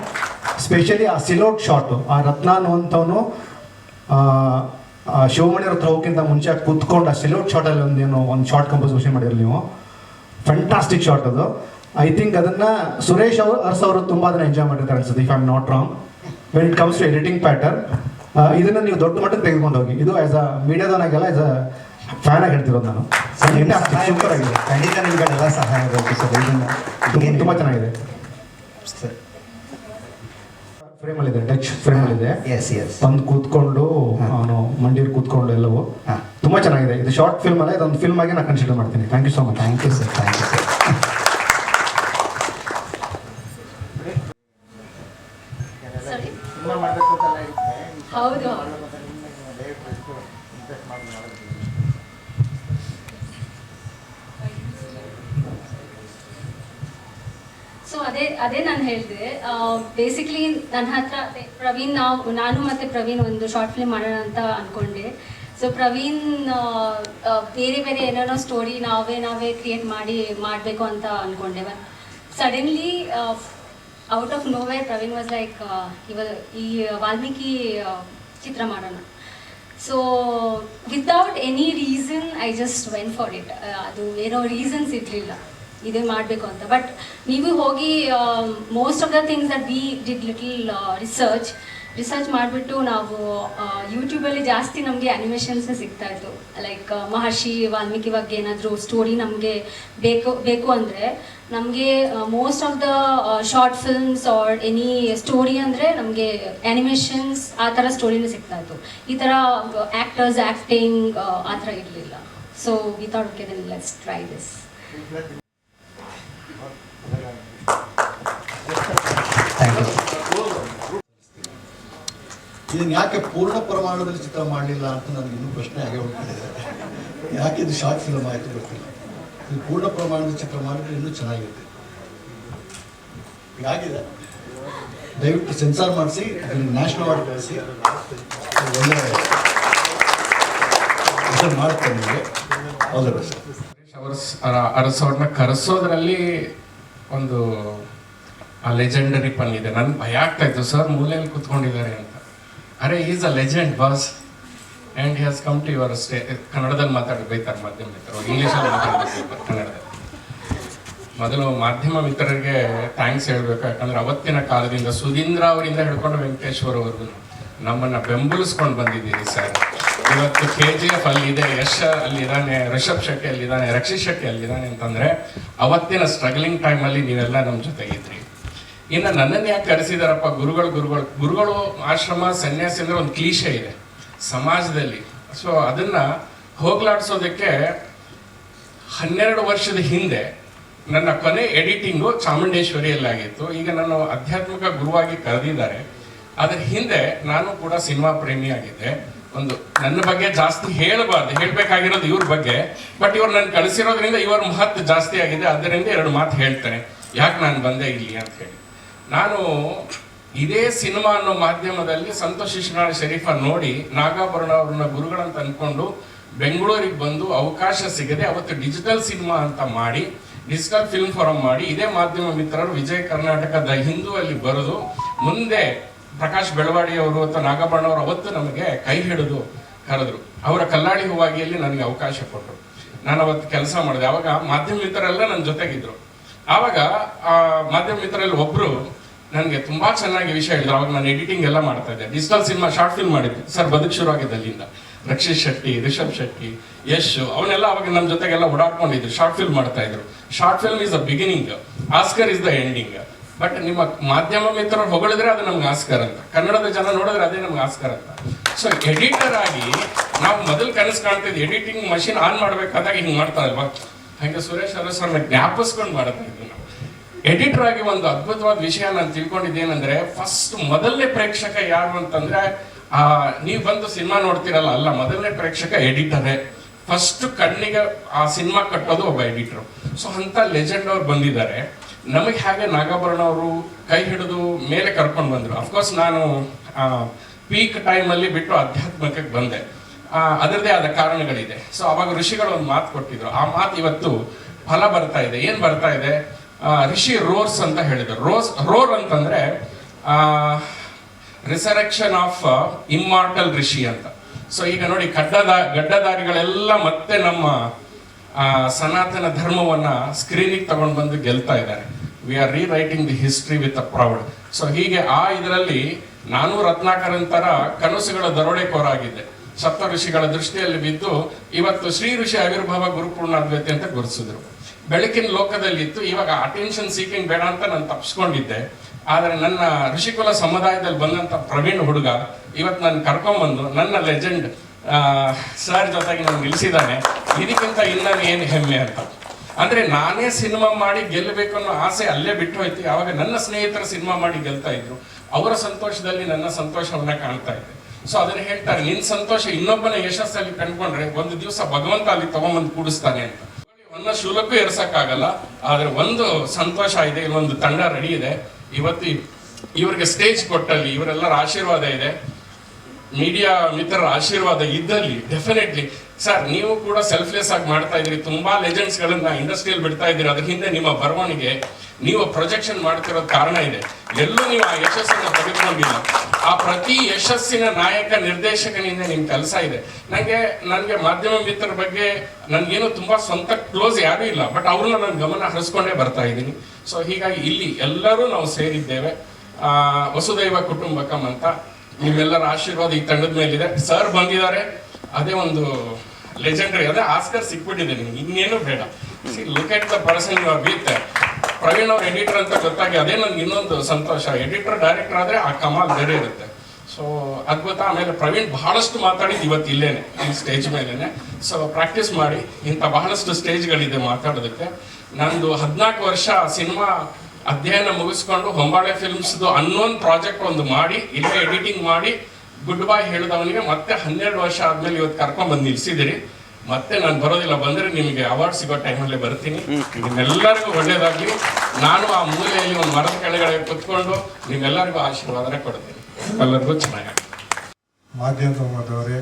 ಸ್ಪೆಷಲಿ ಆ ಸಿಲೋಟ್ ಶಾಟು, ಆ ರತ್ನ ಅನ್ನುವಂಥವನು ಶಿವಮಣಿ ಹತ್ರ ಹೋಗೋಕ್ಕಿಂತ ಮುಂಚೆ ಕೂತ್ಕೊಂಡು ಆ ಸಿಲೋಟ್ ಶಾಟಲ್ಲಿ ಒಂದು ಶಾರ್ಟ್ ಕಂಪೋಸಿಷನ್ ಮಾಡಿದ್ರಿ ನೀವು. ಫ್ಯಾಂಟಾಸ್ಟಿಕ್ ಶಾಟ್ ಅದು. ಐ ಥಿಂಕ್ ಅದನ್ನು ಸುರೇಶ್ ಅರ್ಸ್ ಅವರು ತುಂಬ ಅದನ್ನು ಎಂಜಾಯ್ ಮಾಡಿರ್ತಾರೆ ಅನ್ಸುತ್ತೆ, if I am not wrong. When it comes to editing pattern, ಇದನ್ನು ನೀವು ದೊಡ್ಡ ಮಟ್ಟಕ್ಕೆ ತೆಗೆದುಕೊಂಡು ಹೋಗಿ. ಇದು ಆ್ಯಸ್ ಅ ಮೀಡಿಯಾದವನಾಗೆಲ್ಲ ಆ್ಯಸ್ ಅ ಫ್ಯಾನ್ ಆಗಿ ಹೇಳ್ತಿರೋದು ನಾನು. ಸೂಪರ್ ಆಗಿದೆ. ಖಂಡಿತ ನಿಮ್ಗಳೆಲ್ಲ ಸಹಾಯ ಬೇಕು ಸರ್. ಇದನ್ನು ತುಂಬ ಚೆನ್ನಾಗಿದೆ. ಸರ್ ಫ್ರೇಮಲ್ಲಿದೆ, ಟಚ್ ಫ್ರೇಮಲ್ಲಿದೆ. Yes yes. ಬಂದು ಕೂತ್ಕೊಂಡು ಅವನು ಮಂಡಿಯಲ್ಲಿ ಕೂತ್ಕೊಂಡು ಎಲ್ಲವೂ ತುಂಬ ಚೆನ್ನಾಗಿದೆ. ಇದು ಶಾರ್ಟ್ ಫಿಲ್ಮ್ ಅಲ್ಲ, ಇದೊಂದು ಫಿಲ್ಮ್ ಆಗಿ ನಾನು ಕನ್ಸಿಡರ್ ಮಾಡ್ತೀನಿ. Thank you so much. Thank you sir. Thank you sir. Sorry? ಹೌದು. ಸೊ ಅದೇ ನಾನು ಹೇಳಿದೆ. ಬೇಸಿಕ್ಲಿ ನನ್ನ ಹತ್ರ ಪ್ರವೀಣ್, ನಾನು ಮತ್ತು ಪ್ರವೀಣ್ ಒಂದು ಶಾರ್ಟ್ ಫಿಲ್ಮ್ ಮಾಡೋಣ ಅಂತ ಅಂದ್ಕೊಂಡೆ. ಸೊ ಪ್ರವೀಣ್ ಬೇರೆ ಬೇರೆ ಏನೇನೋ ಸ್ಟೋರಿ ನಾವೇ ಕ್ರಿಯೇಟ್ ಮಾಡಬೇಕು ಅಂತ ಅಂದ್ಕೊಂಡೆ. But suddenly out of nowhere Praveen was like ಈ ವಾಲ್ಮೀಕಿ ಚಿತ್ರ ಮಾಡೋಣ. So without any reason I just went for it. ಅದು ಏನೋ ರೀಸನ್ಸ್ ಇರಲಿಲ್ಲ ಇದೇ ಮಾಡಬೇಕು ಅಂತ. ಬಟ್ ನೀವು ಹೋಗಿ most of the things that we did little research research ಮಾಡಿಬಿಟ್ಟು ನಾವು ಯೂಟ್ಯೂಬಲ್ಲಿ ಜಾಸ್ತಿ ನಮಗೆ ಅನಿಮೇಷನ್ಸೇ ಸಿಗ್ತಾ ಇತ್ತು. ಲೈಕ್ ಮಹರ್ಷಿ ವಾಲ್ಮೀಕಿ ಬಗ್ಗೆ ಏನಾದರೂ ಸ್ಟೋರಿ ನಮಗೆ ಬೇಕು ಅಂದರೆ ನಮಗೆ most of the short films are any story ಅಂದರೆ ನಮಗೆ ಆ್ಯನಿಮೇಷನ್ಸ್ ಆ ಥರ ಸ್ಟೋರಿನೇ ಸಿಗ್ತಾ ಇತ್ತು. ಈ ಥರ ಆ್ಯಕ್ಟರ್ಸ್ ಆ್ಯಕ್ಟಿಂಗ್ ಆ ಥರ ಇರಲಿಲ್ಲ. So we thought okay then let's try this. Thank you. ಇದನ್ನು ಯಾಕೆ ಪೂರ್ಣ ಪ್ರಮಾಣದಲ್ಲಿ ಚಿತ್ರ ಮಾಡಲಿಲ್ಲ ಅಂತ ನನಗೆ ಇನ್ನೂ ಪ್ರಶ್ನೆ ಆಗೇ ಹೋಗ್ತಿದೆ. ಯಾಕೆ ಇದು ಶಾರ್ಟ್ ಫಿಲ್ಮ್ ಆಯಿತು ಗೊತ್ತಿಲ್ಲ. ಇದು ಪೂರ್ಣ ಪ್ರಮಾಣದ ಚಿತ್ರ ಮಾಡಿದ್ರೆ ಇನ್ನೂ ಚೆನ್ನಾಗಿರುತ್ತೆ. ಹೀಗಾಗಿದೆ, ದಯವಿಟ್ಟು ಸೆನ್ಸಾರ್ ಮಾಡಿಸಿ ಅದನ್ನು ನ್ಯಾಷನಲ್ ಅವಾರ್ಡ್ ಕಳಿಸಿ. ಒಳ್ಳೆ ಹೆಸರು ಮಾಡ್ತೇನೆ ನಿಮಗೆ. All the best. ಅರಸವ್ರನ್ನ ಕರೆಸೋದ್ರಲ್ಲಿ ಒಂದು ಲೆಜೆಂಡರಿ ಪನ್ ಇದೆ. ನನ್ಗೆ ಭಯ ಆಗ್ತಾ ಇತ್ತು, ಸರ್ ಮೂಲೆಯಲ್ಲಿ ಕೂತ್ಕೊಂಡಿದ್ದಾರೆ ಅಂತ. ಅರೆ is a legend boss and he has come to your stay. ಕನ್ನಡದಲ್ಲಿ ಮಾತಾಡಿ ಬೈತಾರೆ ಮಾಧ್ಯಮ ಮಿತ್ರರು, ಇಂಗ್ಲೀಷಲ್ಲಿ ಮಾತಾಡಬೇಕು ಕನ್ನಡದಲ್ಲಿ. ಮೊದಲು ಮಾಧ್ಯಮ ಮಿತ್ರರಿಗೆ ಥ್ಯಾಂಕ್ಸ್ ಹೇಳಬೇಕು. ಯಾಕಂದರೆ ಅವತ್ತಿನ ಕಾಲದಿಂದ ಸುಧೀಂದ್ರ ಅವರಿಂದ ಹಿಡ್ಕೊಂಡು ವೆಂಕಟೇಶ್ವರ ಅವ್ರಿಗೂ ನಮ್ಮನ್ನು ಬೆಂಬಲಿಸ್ಕೊಂಡು ಬಂದಿದ್ದೀರಿ ಸರ್. ಇವತ್ತು KGF ಅಲ್ಲಿದೆ, ಯಶ್ ಅಲ್ಲಿದ್ದಾನೆ, ರಿಷಬ್ ಶೆಟ್ಟಿ ಅಲ್ಲಿದ್ದಾನೆ, ರಕ್ಷಿತ್ ಶೆಟ್ಟಿ ಅಲ್ಲಿದ್ದಾನೆ ಅಂತಂದರೆ ಅವತ್ತಿನ ಸ್ಟ್ರಗ್ಲಿಂಗ್ ಟೈಮಲ್ಲಿ ನೀವೆಲ್ಲ ನಮ್ಮ ಜೊತೆಗಿದ್ರಿ. ಇನ್ನು ನನ್ನನ್ನು ಯಾಕೆ ಕರೆಸಿದಾರಪ್ಪ ಗುರುಗಳು ಆಶ್ರಮ ಸನ್ಯಾಸಿ ಅಂದರೆ ಒಂದು ಕ್ಲೀಶೆ ಇದೆ ಸಮಾಜದಲ್ಲಿ. ಸೊ ಅದನ್ನು ಹೋಗ್ಲಾಡಿಸೋದಕ್ಕೆ 12 ವರ್ಷದ ಹಿಂದೆ ನನ್ನ ಕೊನೆ ಎಡಿಟಿಂಗು ಚಾಮುಂಡೇಶ್ವರಿಯಲ್ಲಾಗಿತ್ತು. ಈಗ ನಾನು ಆಧ್ಯಾತ್ಮಿಕ ಗುರುವಾಗಿ ಕರೆದಿದ್ದಾರೆ. ಅದರ ಹಿಂದೆ ನಾನು ಕೂಡ ಸಿನಿಮಾ ಪ್ರೇಮಿ ಆಗಿದ್ದೆ. ಒಂದು ನನ್ನ ಬಗ್ಗೆ ಜಾಸ್ತಿ ಹೇಳಬೇಕಾಗಿರೋದು ಇವ್ರ ಬಗ್ಗೆ, ಬಟ್ ಇವ್ರು ನಾನು ಕಳಿಸಿರೋದ್ರಿಂದ ಇವರ ಮಹತ್ವ ಜಾಸ್ತಿ ಆಗಿದೆ. ಅದರಿಂದ 2 ಮಾತು ಹೇಳ್ತೇನೆ ಯಾಕೆ ನಾನು ಬಂದೆ ಇಲ್ಲಿ ಅಂತ ಹೇಳಿ. ನಾನು ಇದೇ ಸಿನಿಮಾ ಅನ್ನೋ ಮಾಧ್ಯಮದಲ್ಲಿ ಸಂತೋಷ್ ಶಿಶುನಾಳ ಶರೀಫ ನೋಡಿ ನಾಗಾಭರಣ ಅವ್ರನ್ನ ಗುರುಗಳಂತ ಅಂದ್ಕೊಂಡು ಬೆಂಗಳೂರಿಗೆ ಬಂದು ಅವಕಾಶ ಸಿಗದೆ ಅವತ್ತು ಡಿಜಿಟಲ್ ಸಿನಿಮಾ ಅಂತ ಮಾಡಿ ಡಿಜಿಟಲ್ ಫಿಲ್ಮ್ ಫೋರಂ ಮಾಡಿ ಇದೇ ಮಾಧ್ಯಮ ಮಿತ್ರರು ವಿಜಯ ಕರ್ನಾಟಕದ ಹಿಂದೂ ಅಲ್ಲಿ ಬರೆದು ಮುಂದೆ ಪ್ರಕಾಶ್ ಬೆಳವಾಡಿ ಅವರು ಅಥವಾ ನಾಗಾಭರಣ ಅವರು ಅವತ್ತು ನಮಗೆ ಕೈ ಹಿಡಿದು ಕರೆದ್ರು. ಅವರ ಕಲ್ಲಾಡಿ ಹೂವಾಗಿಯಲ್ಲಿ ನನಗೆ ಅವಕಾಶ ಕೊಟ್ಟರು. ನಾನು ಅವತ್ತು ಕೆಲಸ ಮಾಡಿದೆ. ಆವಾಗ ಮಾಧ್ಯಮ ಮಿತ್ರರೆಲ್ಲ ನನ್ನ ಜೊತೆಗಿದ್ರು. ಆವಾಗ ಆ ಮಾಧ್ಯಮ ಮಿತ್ರರಲ್ಲಿ ಒಬ್ರು ನನಗೆ ತುಂಬಾ ಚೆನ್ನಾಗಿ ವಿಷಯ ಹೇಳಿದ್ರು. ಅವಾಗ ನಾನು ಎಡಿಟಿಂಗ್ ಎಲ್ಲ ಮಾಡ್ತಾ ಇದ್ದೆ. ಡಿಜಿಟಲ್ ಸಿನಿಮಾ ಶಾರ್ಟ್ ಫಿಲ್ಮ್ ಮಾಡಿದ್ದೆ ಸರ್. ಬದುಕು ಶುರು ಆಗಿದ್ದು ಅಲ್ಲಿಂದ. ರಕ್ಷಿತ್ ಶೆಟ್ಟಿ, ರಿಷಬ್ ಶೆಟ್ಟಿ, ಯಶ್ ಅವನ್ನೆಲ್ಲ ಅವಾಗ ನಮ್ಮ ಜೊತೆಗೆಲ್ಲ ಓಡಾಡ್ಕೊಂಡಿದ್ರು. ಶಾರ್ಟ್ ಫಿಲ್ಮ್ ಮಾಡ್ತಾ ಇದ್ರು. Short film is the beginning, Oscar is the ending. But ನಿಮ್ಮ ಮಾಧ್ಯಮ ಮಿತ್ರರು ಹೊಗಳಿದ್ರೆ ಅದು ನಮ್ಗೆ ಆಸ್ಕರ್ ಅಂತ, ಕನ್ನಡದ ಜನ ನೋಡಿದ್ರೆ ಅದೇ ನಮ್ಗೆ ಆಸ್ಕರ್ ಅಂತ. ಸೊ ಎಡಿಟರ್ ಆಗಿ ನಾವು ಮೊದಲು ಕನಸು ಕಾಣ್ತಿದ್ವಿ, ಎಡಿಟಿಂಗ್ ಮಷಿನ್ ಆನ್ ಮಾಡ್ಬೇಕಾದಾಗ ಹಿಂಗೆ ಮಾಡ್ತಾರಲ್ವಾ, ಹಾಗೆ ಸುರೇಶ್ ಅರಸರನ್ನ ಜ್ಞಾಪಿಸ್ಕೊಂಡು ಮಾಡ್ತಾ ಇದ್ವಿ ನಾವು. ಎಡಿಟರ್ ಆಗಿ ಒಂದು ಅದ್ಭುತವಾದ ವಿಷಯ ನಾನು ತಿಳ್ಕೊಂಡಿದ್ದೇನೆಂದ್ರೆ, ಫಸ್ಟ್ ಮೊದಲನೇ ಪ್ರೇಕ್ಷಕ ಯಾರು ಅಂತಂದ್ರೆ ನೀವು ಬಂದು ಸಿನಿಮಾ ನೋಡ್ತಿರಲ್ಲ, ಅಲ್ಲ, ಮೊದಲನೇ ಪ್ರೇಕ್ಷಕ ಎಡಿಟರೇ. ಫಸ್ಟ್ ಕಣ್ಣಿಗೆ ಆ ಸಿನಿಮಾ ಕಟ್ಟೋದು ಒಬ್ಬ ಎಡಿಟರ್. ಸೊ ಅಂತ ಲೆಜೆಂಡ್ ಅವ್ರು ಬಂದಿದ್ದಾರೆ. ನಮಗೆ ಹಾಗೆ ನಾಗಾಭರಣ ಅವರು ಕೈ ಹಿಡಿದು ಮೇಲೆ ಕರ್ಕೊಂಡು ಬಂದರು. ಅಫ್ಕೋರ್ಸ್ ನಾನು ಪೀಕ್ ಟೈಮಲ್ಲಿ ಬಿಟ್ಟು ಆಧ್ಯಾತ್ಮಿಕಕ್ಕೆ ಬಂದೆ. ಅದರದೇ ಆದ ಕಾರಣಗಳಿದೆ. ಸೊ ಅವಾಗ ಋಷಿಗಳು ಒಂದು ಮಾತು ಕೊಟ್ಟಿದ್ರು. ಆ ಮಾತು ಇವತ್ತು ಫಲ ಬರ್ತಾ ಇದೆ. ಏನು ಬರ್ತಾ ಇದೆ? ಋಷಿ ರೋರ್ಸ್ ಅಂತ ಹೇಳಿದರು. ರೋರ್ ಅಂತಂದ್ರೆ ರಿಸರೆಕ್ಷನ್ ಆಫ್ ಇಮ್ಮಾರ್ಟಲ್ ಋಷಿ ಅಂತ. ಸೊ ಈಗ ನೋಡಿ, ಗಡ್ಡದಾರಿಗಳೆಲ್ಲ ಮತ್ತೆ ನಮ್ಮ ಸನಾತನ ಧರ್ಮವನ್ನ ಸ್ಕ್ರೀನಿಗೆ ತಗೊಂಡು ಬಂದು ಗೆಲ್ತಾ ಇದ್ದಾರೆ. We are rewriting the history with a proud. So ಹೀಗೆ ಇದರಲ್ಲಿ ನಾನು ರತ್ನಾಕರಂತರ ಕನಸುಗಳ ದರೋಡೆಕೋರಾಗಿದ್ದೆ. ಸಪ್ತ ಋಷಿಗಳ ದೃಷ್ಟಿಯಲ್ಲಿ ಬಿದ್ದು ಇವತ್ತು ಶ್ರೀ ಋಷಿ ಆವಿರ್ಭಾವ ಗುರುಪೂರ್ಣಾದ್ವೈತಿ ಅಂತ ಗುರುತಿಸಿದ್ರು. ಬೆಳಕಿನ ಲೋಕದಲ್ಲಿತ್ತು. ಇವಾಗ ಅಟೆನ್ಷನ್ ಸೀಕಿಂಗ್ ಬೇಡ ಅಂತ ನಾನು ತಪ್ಪಿಸ್ಕೊಂಡಿದ್ದೆ. ಆದರೆ ನನ್ನ ಋಷಿಕುಲ ಸಮುದಾಯದಲ್ಲಿ ಬಂದಂತ ಪ್ರವೀಣ್ ಹುಡುಗ ಇವತ್ತು ನಾನು ಕರ್ಕೊಂಡ್ಬಂದು ನನ್ನ ಲೆಜೆಂಡ್ ಸರ್ ಜೊತೆಗೆ ನಾನು ನಿಲ್ಲಿಸಿದ್ದಾನೆ. ಇದಕ್ಕಿಂತ ಇನ್ನೂ ಏನು ಹೆಮ್ಮೆ ಅಂತ. ಅಂದ್ರೆ ನಾನೇ ಸಿನಿಮಾ ಮಾಡಿ ಗೆಲ್ಲಬೇಕು ಅನ್ನೋ ಆಸೆ ಅಲ್ಲೇ ಬಿಟ್ಟು ಹೋಯ್ತು. ಯಾವಾಗ ನನ್ನ ಸ್ನೇಹಿತರ ಸಿನಿಮಾ ಮಾಡಿ ಗೆಲ್ತಾ ಇದ್ರು, ಅವರ ಸಂತೋಷದಲ್ಲಿ ನನ್ನ ಸಂತೋಷವನ್ನ ಕಾಣ್ತಾ ಇದ್ದೆ. ಸೊ ಅದನ್ನ ಹೇಳ್ತಾರೆ, ನಿನ್ ಸಂತೋಷ ಇನ್ನೊಬ್ಬನ ಯಶಸ್ಸಲ್ಲಿ ಕಂಡ್ಕೊಂಡ್ರೆ ಒಂದು ದಿವಸ ಭಗವಂತ ಅಲ್ಲಿ ತಗೊಂಬಂದು ಕೂಡಿಸ್ತಾನೆ ಅಂತ. ಒಂದು ಶೂಲಕ್ಕೂ ಏರ್ಸಕ್ಕಾಗಲ್ಲ. ಆದ್ರೆ ಒಂದು ಸಂತೋಷ ಇದೆ, ಇಲ್ಲೊಂದು ತಂಡ ರೆಡಿ ಇದೆ. ಇವತ್ತು ಇವರಿಗೆ ಸ್ಟೇಜ್ ಕೊಟ್ಟಲ್ಲಿ ಇವರೆಲ್ಲರ ಆಶೀರ್ವಾದ ಇದೆ, ಮೀಡಿಯಾ ಮಿತ್ರರ ಆಶೀರ್ವಾದ ಇದ್ದಲ್ಲಿ ಡೆಫಿನೆಟ್ಲಿ ಸರ್ ನೀವು ಕೂಡ ಸೆಲ್ಫ್ಲೆಸ್ ಆಗಿ ಮಾಡ್ತಾ ಇದ್ರಿ. ತುಂಬಾ ಲೆಜೆಂಡ್ಸ್ ಗಳನ್ನ ಇಂಡಸ್ಟ್ರಿಯಲ್ಲಿ ಬಿಡ್ತಾ ಇದ್ದೀರಿ. ಅದ್ರ ಹಿಂದೆ ನಿಮ್ಮ ಬರವಣಿಗೆ, ನೀವು ಪ್ರೊಜೆಕ್ಷನ್ ಮಾಡ್ತಿರೋದು ಕಾರಣ ಇದೆ. ಎಲ್ಲೂ ನೀವು ಆ ಯಶಸ್ಸನ್ನು ತೆಗೆದುಕೊಂಡಿಲ್ಲ. ಆ ಪ್ರತಿ ಯಶಸ್ಸಿನ ನಾಯಕ ನಿರ್ದೇಶಕನಿಂದ ನಿಮ್ ಕೆಲಸ ಇದೆ. ನನಗೆ ಮಾಧ್ಯಮ ಮಿತ್ರರ ಬಗ್ಗೆ ನನ್ಗೇನು ತುಂಬಾ ಸ್ವಂತ ಕ್ಲೋಸ್ ಯಾರೂ ಇಲ್ಲ, ಬಟ್ ಅವ್ರನ್ನ ನಾನು ಗಮನ ಹರಿಸ್ಕೊಂಡೇ ಬರ್ತಾ ಇದ್ದೀನಿ. ಸೊ ಹೀಗಾಗಿ ಇಲ್ಲಿ ಎಲ್ಲರೂ ನಾವು ಸೇರಿದ್ದೇವೆ ವಸುದೈವ ಕುಟುಂಬಕಂ ಅಂತ. ನಿಮ್ಮೆಲ್ಲರ ಆಶೀರ್ವಾದ ಈ ತಂಡದ ಮೇಲಿದೆ. ಸರ್ ಬಂದಿದ್ದಾರೆ, ಅದೇ ಒಂದು ಲೆಜೆಂಡರಿ, ಅದೇ ಆಸ್ಕರ್ ಸಿಕ್ಬಿಟ್ಟಿದೆ ನಿಮ್ಗೆ, ಇನ್ನೇನು ಬೇಡ. Look at the person you are with. Praveen ಅವ್ರ ಎಡಿಟರ್ ಅಂತ ಗೊತ್ತಾಗಿ ಅದೇ ನನ್ಗೆ ಇನ್ನೊಂದು ಸಂತೋಷ. ಎಡಿಟರ್ ಡೈರೆಕ್ಟರ್ ಆದ್ರೆ ಆ ಕಮಾಲ್ ಬೇರೆ ಇರುತ್ತೆ. ಸೊ ಅದ್ಭುತ. ಆಮೇಲೆ ಪ್ರವೀಣ್ ಬಹಳಷ್ಟು ಮಾತಾಡಿದ್ದು ಇವತ್ತು ಇಲ್ಲೇನೆ ಈ ಸ್ಟೇಜ್ ಮೇಲೇನೆ. ಸೊ ಪ್ರಾಕ್ಟೀಸ್ ಮಾಡಿ, ಇಂಥ ಬಹಳಷ್ಟು ಸ್ಟೇಜ್ಗಳಿದೆ ಮಾತಾಡೋದಕ್ಕೆ. ನಂದು 14 ವರ್ಷ ಸಿನಿಮಾ ಅಧ್ಯಯನ ಮುಗಿಸ್ಕೊಂಡು ಹೊಂಬಾಳೆ ಫಿಲ್ಮ್ಸ್ದು ಅನ್ನೊಂದು ಪ್ರಾಜೆಕ್ಟ್ ಒಂದು ಮಾಡಿ ಇಲ್ಲೇ ಎಡಿಟಿಂಗ್ ಮಾಡಿ ಗುಡ್ ಬಾಯ್ ಹೇಳಿದವನಿಗೆ ಮತ್ತೆ 12 ವರ್ಷ ಆದ್ಮೇಲೆ ಇವತ್ತು ಕರ್ಕೊಂಡ್ಬಂದು ನಿಲ್ಸಿದಿರಿ. ಮತ್ತೆ ನಾನು ಬರೋದಿಲ್ಲ, ಬಂದರೆ ನಿಮಗೆ ಅವಾರ್ಡ್ ಸಿಗೋ ಟೈಮಲ್ಲೇ ಬರ್ತೀನಿ. ನಿಮ್ಮೆಲ್ಲರಿಗೂ ಒಳ್ಳೇದಾಗಲಿ. ನಾನು ಆ ಮೂಲೆಯಲ್ಲಿ ಒಂದು ಮರದ ಕೆಳಗಡೆ ಕುತ್ಕೊಂಡು ನಿಮ್ಮೆಲ್ಲರಿಗೂ ಆಶೀರ್ವಾದನೆ ಕೊಡ್ತೀನಿ. ಎಲ್ಲರಿಗೂ ಚೆನ್ನಾಗಿ. ಮಾಧ್ಯಮದವರೇ,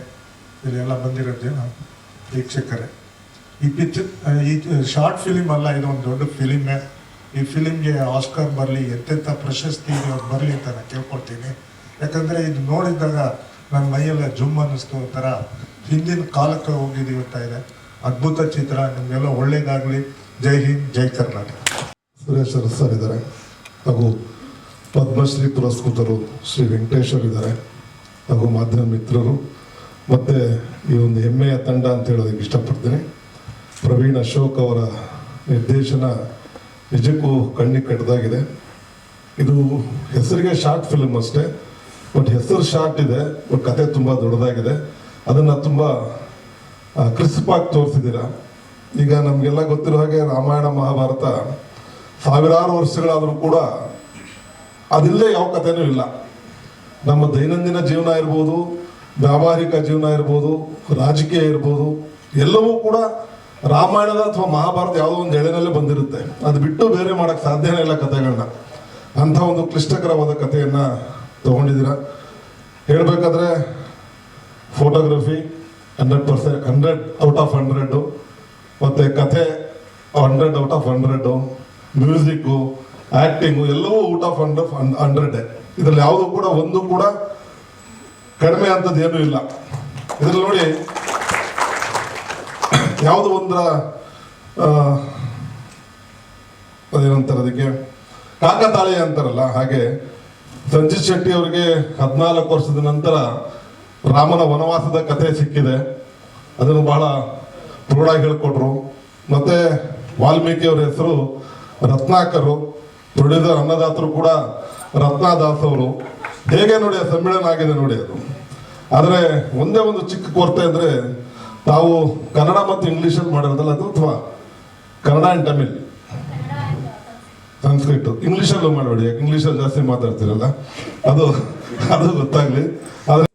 ಇಲ್ಲೆಲ್ಲ ಬಂದಿರೋ ಜನ ವೀಕ್ಷಕರೇ, ಈ ಶಾರ್ಟ್ ಫಿಲಿಮ್ ಅಲ್ಲ, ಇದು ಒಂದು ದೊಡ್ಡ ಫಿಲಿಮೇ. ಈ ಫಿಲಿಮ್ಗೆ ಆಸ್ಕರ್ ಬರಲಿ, ಎಂತೆಂಥ ಪ್ರಶಸ್ತಿ ಬರಲಿ ಅಂತ ನಾನು ಕೇಳ್ಕೊಳ್ತೀನಿ. ಯಾಕಂದರೆ ಇದು ನೋಡಿದಾಗ ನನ್ನ ಮೈಯೆಲ್ಲ ಜುಮ್ ಅನ್ನಿಸ್ತು, ಒಂಥರ ಹಿಂದಿನ ಕಾಲಕ್ಕೆ ಹೋಗಿದ್ದೀವಿ ಅಂತ ಇದೆ. ಅದ್ಭುತ ಚಿತ್ರ, ನಿಮಗೆಲ್ಲ ಒಳ್ಳೇದಾಗಲಿ. ಜೈ ಹಿಂದ್, ಜೈ ಕರ್ನಾಟಕ. ಸುರೇಶ್ ಅರಸ್ ಸರ್ ಇದ್ದಾರೆ, ಹಾಗೂ ಪದ್ಮಶ್ರೀ ಪುರಸ್ಕೃತರು ಶ್ರೀ ವೆಂಕಟೇಶ್ವರ್ ಇದ್ದಾರೆ, ಹಾಗೂ ಮಾಧ್ಯಮ ಮಿತ್ರರು, ಮತ್ತು ಈ ಒಂದು ಹೆಮ್ಮೆಯ ತಂಡ ಅಂತ ಹೇಳೋದಕ್ಕೆ ಇಷ್ಟಪಡ್ತೀನಿ. ಪ್ರವೀಣ್ ಅಶೋಕ್ ಅವರ ನಿರ್ದೇಶನ ನಿಜಕ್ಕೂ ಕಣ್ಣಿಗೆ ಕಟ್ಟದಾಗಿದೆ. ಇದು ಹೆಸರಿಗೆ ಶಾರ್ಟ್ ಫಿಲ್ಮ್ ಅಷ್ಟೇ, ಬಟ್ ಹೆಸರು ಶಾರ್ಟ್ ಇದೆ, ಬಟ್ ಕತೆ ತುಂಬ ದೊಡ್ಡದಾಗಿದೆ. ಅದನ್ನು ತುಂಬ ಕ್ರಿಸ್ಪಾಗಿ ತೋರಿಸಿದ್ದೀರಾ. ಈಗ ನಮಗೆಲ್ಲ ಗೊತ್ತಿರೋ ಹಾಗೆ ರಾಮಾಯಣ ಮಹಾಭಾರತ ಸಾವಿರಾರು ವರ್ಷಗಳಾದರೂ ಕೂಡ ಅದಿಲ್ಲೇ ಯಾವ ಕಥೆನೂ ಇಲ್ಲ. ನಮ್ಮ ದೈನಂದಿನ ಜೀವನ ಇರ್ಬೋದು, ವ್ಯಾವಹಾರಿಕ ಜೀವನ ಇರ್ಬೋದು, ರಾಜಕೀಯ ಇರ್ಬೋದು, ಎಲ್ಲವೂ ಕೂಡ ರಾಮಾಯಣದ ಅಥವಾ ಮಹಾಭಾರತ ಯಾವುದೋ ಒಂದು ಎಳೆನಲ್ಲೇ ಬಂದಿರುತ್ತೆ. ಅದು ಬಿಟ್ಟು ಬೇರೆ ಮಾಡೋಕ್ಕೆ ಸಾಧ್ಯನೇ ಇಲ್ಲ ಕಥೆಗಳನ್ನ. ಅಂಥ ಒಂದು ಕ್ಲಿಷ್ಟಕರವಾದ ಕಥೆಯನ್ನು ತಗೊಂಡಿದ್ದೀರಾ. ಹೇಳಬೇಕಾದ್ರೆ ಫೋಟೋಗ್ರಫಿ 100%, 100 ಔಟ್ ಆಫ್ 100, ಮತ್ತು ಕಥೆ 100 ಔಟ್ ಆಫ್ 100, ಮ್ಯೂಸಿಕ್ಕು, ಆ್ಯಕ್ಟಿಂಗು ಎಲ್ಲವೂ ಔಟ್ ಆಫ್ 100. ಇದರಲ್ಲಿ ಯಾವುದು ಕೂಡ ಒಂದು ಕೂಡ ಕಡಿಮೆ ಅಂಥದ್ದು ಏನೂ ಇಲ್ಲ. ಇದರಲ್ಲಿ ನೋಡಿ, ಯಾವುದು ಒಂದರ ಅದೇನಂತಾರೆ ಅದಕ್ಕೆ ಕಾಕತಾಳೀಯ ಅಂತಾರಲ್ಲ, ಹಾಗೆ ಸಂಜಿತ್ ಶೆಟ್ಟಿ ಅವರಿಗೆ 14 ವರ್ಷದ ನಂತರ ರಾಮನ ವನವಾಸದ ಕಥೆ ಸಿಕ್ಕಿದೆ. ಅದನ್ನು ಬಹಳ ಪ್ರೌಢಾಗಿ ಹೇಳ್ಕೊಟ್ರು. ಮತ್ತೆ ವಾಲ್ಮೀಕಿ ಅವರ ಹೆಸರು ರತ್ನಾಕರು, ಪ್ರೊಡ್ಯೂಸರ್ ಅನ್ನದಾತರು ಕೂಡ ರತ್ನಾದಾಸ್ ಅವರು. ಹೇಗೆ ನೋಡಿ ಆ ಸಮ್ಮೇಳನ ಆಗಿದೆ ನೋಡಿ ಅದು. ಆದರೆ ಒಂದೇ ಒಂದು ಚಿಕ್ಕ ಕೊರತೆ ಅಂದರೆ, ತಾವು ಕನ್ನಡ ಮತ್ತು ಇಂಗ್ಲೀಷಲ್ಲಿ ಮಾಡಿರೋದಲ್ಲ ಅದು, ಅಥವಾ ಕನ್ನಡ ಆ್ಯಂಡ್ ತಮಿಳ್, ಸಂಸ್ಕೃತ, ಇಂಗ್ಲೀಷಲ್ಲೂ ಮಾಡಬೇಡಿ, ಯಾಕೆ ಇಂಗ್ಲೀಷಲ್ಲಿ ಜಾಸ್ತಿ ಮಾತಾಡ್ತಿರಲ್ಲ, ಅದು ಗೊತ್ತಾಗಲಿ. ಆದರೆ